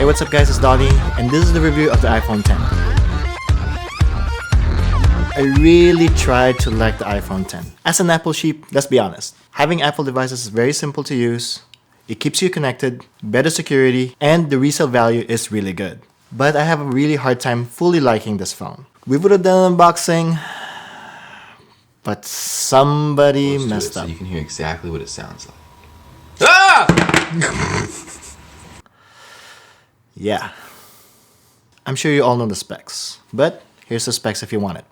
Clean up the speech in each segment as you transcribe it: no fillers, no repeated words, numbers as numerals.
Hey, what's up guys, it's Donnie, and this is the review of the iPhone 10. I really tried to like the iPhone 10. As an Apple sheep, let's be honest. Having Apple devices is very simple to use, it keeps you connected, better security, and the resale value is really good. But I have a really hard time fully liking this phone. We would have done an unboxing, but somebody messed up. So you can hear exactly what it sounds like. Ah! Yeah. I'm sure you all know the specs, but here's the specs if you want it.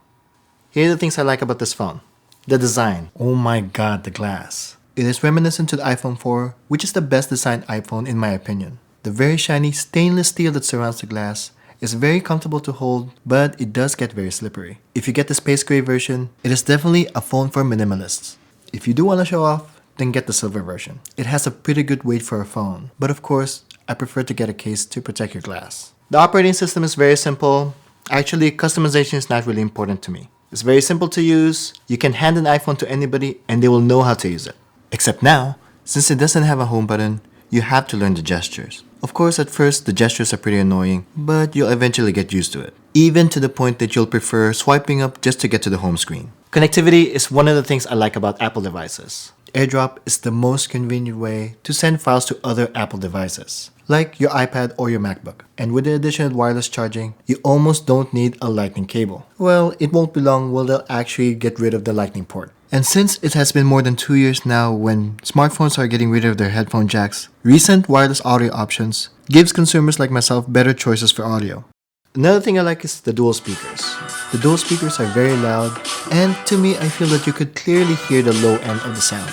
Here are the things I like about this phone. The design. Oh my god, the glass. It is reminiscent to the iPhone 4, which is the best designed iPhone in my opinion. The very shiny stainless steel that surrounds the glass is very comfortable to hold, but it does get very slippery. If you get the space gray version, it is definitely a phone for minimalists. If you do want to show off, then get the silver version. It has a pretty good weight for a phone, but of course, I prefer to get a case to protect your glass. The operating system is very simple. Actually, customization is not really important to me. It's very simple to use. You can hand an iPhone to anybody and they will know how to use it. Except now, since it doesn't have a home button, you have to learn the gestures. Of course, at first, the gestures are pretty annoying, but you'll eventually get used to it. Even to the point that you'll prefer swiping up just to get to the home screen. Connectivity is one of the things I like about Apple devices. AirDrop is the most convenient way to send files to other Apple devices, like your iPad or your MacBook. And with the addition of wireless charging, you almost don't need a lightning cable. Well, it won't be long while they'll actually get rid of the lightning port. And since it has been more than 2 years now when smartphones are getting rid of their headphone jacks, recent wireless audio options gives consumers like myself better choices for audio. Another thing I like is the dual speakers. The dual speakers are very loud, and to me I feel that you could clearly hear the low end of the sound.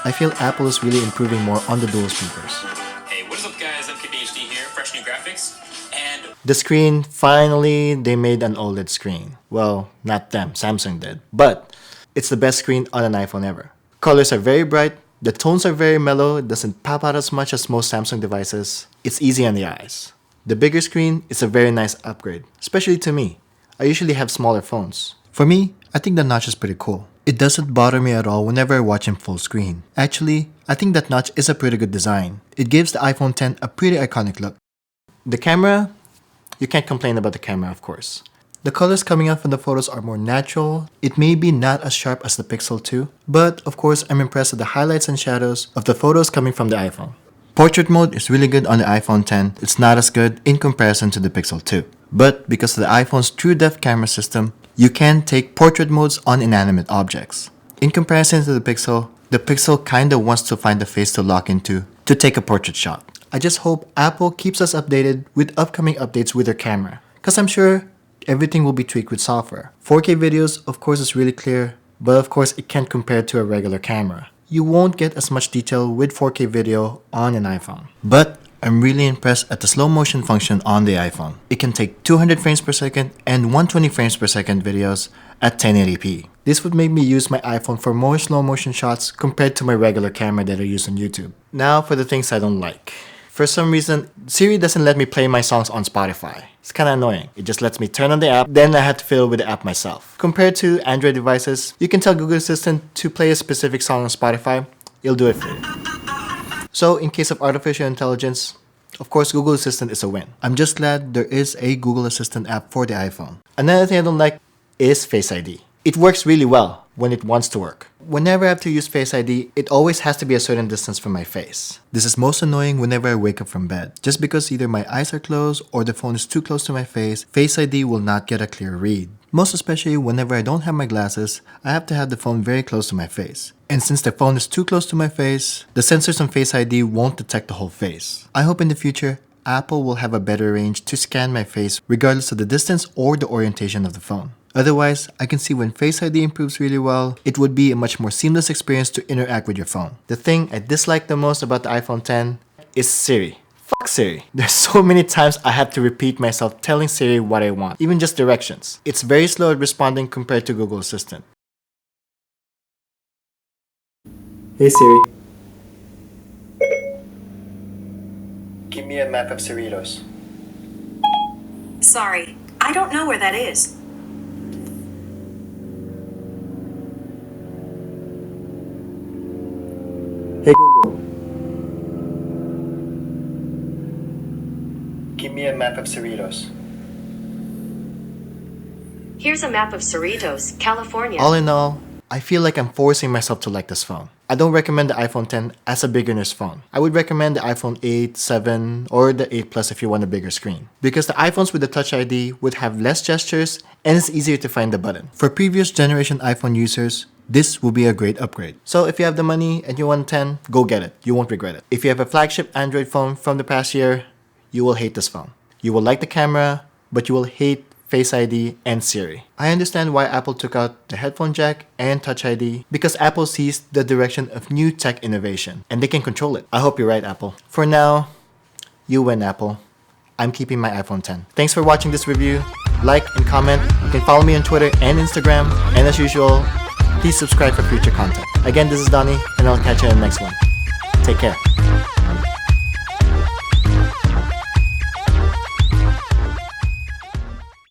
I feel Apple is really improving more on the dual speakers. Hey, what is up guys, MKBHD here, fresh new graphics, and the screen, finally they made an OLED screen. Well, not them, Samsung did, but it's the best screen on an iPhone ever. Colors are very bright, the tones are very mellow, it doesn't pop out as much as most Samsung devices. It's easy on the eyes. The bigger screen is a very nice upgrade, especially to me. I usually have smaller phones. For me, I think the notch is pretty cool. It doesn't bother me at all whenever I watch in full screen. Actually, I think that notch is a pretty good design. It gives the iPhone 10 a pretty iconic look. The camera, you can't complain about the camera of course. The colors coming out from the photos are more natural. It may be not as sharp as the Pixel 2, but of course I'm impressed with the highlights and shadows of the photos coming from the iPhone. Portrait mode is really good on the iPhone 10. It's not as good in comparison to the Pixel 2. But because of the iPhone's TrueDepth camera system, you can take portrait modes on inanimate objects. In comparison to the Pixel kinda wants to find a face to lock into to take a portrait shot. I just hope Apple keeps us updated with upcoming updates with their camera, cause I'm sure everything will be tweaked with software. 4K videos of course is really clear, but of course it can't compare to a regular camera. You won't get as much detail with 4K video on an iPhone. But I'm really impressed at the slow motion function on the iPhone. It can take 200 frames per second and 120 frames per second videos at 1080p. This would make me use my iPhone for more slow motion shots compared to my regular camera that I use on YouTube. Now for the things I don't like. For some reason, Siri doesn't let me play my songs on Spotify. It's kinda annoying. It just lets me turn on the app, then I have to fiddle with the app myself. Compared to Android devices, you can tell Google Assistant to play a specific song on Spotify, it'll do it for you. So in case of artificial intelligence, of course Google Assistant is a win. I'm just glad there is a Google Assistant app for the iPhone. Another thing I don't like is Face ID. It works really well when it wants to work. Whenever I have to use Face ID, it always has to be a certain distance from my face. This is most annoying whenever I wake up from bed. Just because either my eyes are closed or the phone is too close to my face, Face ID will not get a clear read. Most especially whenever I don't have my glasses, I have to have the phone very close to my face. And since the phone is too close to my face, the sensors on Face ID won't detect the whole face. I hope in the future, Apple will have a better range to scan my face regardless of the distance or the orientation of the phone. Otherwise, I can see when Face ID improves really well, it would be a much more seamless experience to interact with your phone. The thing I dislike the most about the iPhone 10 is Siri. Fuck Siri. There's so many times I have to repeat myself telling Siri what I want, even just directions. It's very slow at responding compared to Google Assistant. Hey Siri. Give me a map of Cerritos. Sorry, I don't know where that is. Hey Google. Give Give me a map of Cerritos. Here's a map of Cerritos, California. All in all, I feel like I'm forcing myself to like this phone. I don't recommend the iPhone 10 as a beginner's phone. I would recommend the iPhone 8, 7, or the 8 Plus if you want a bigger screen. Because the iPhones with the Touch ID would have less gestures and it's easier to find the button. For previous generation iPhone users, this will be a great upgrade. So if you have the money and you want 10, go get it. You won't regret it. If you have a flagship Android phone from the past year, you will hate this phone. You will like the camera, but you will hate Face ID and Siri. I understand why Apple took out the headphone jack and Touch ID because Apple sees the direction of new tech innovation and they can control it. I hope you're right, Apple. For now, you win, Apple. I'm keeping my iPhone 10. Thanks for watching this review. Like and comment. You can follow me on Twitter and Instagram. And as usual, please subscribe for future content. Again, this is Donnie, and I'll catch you in the next one. Take care.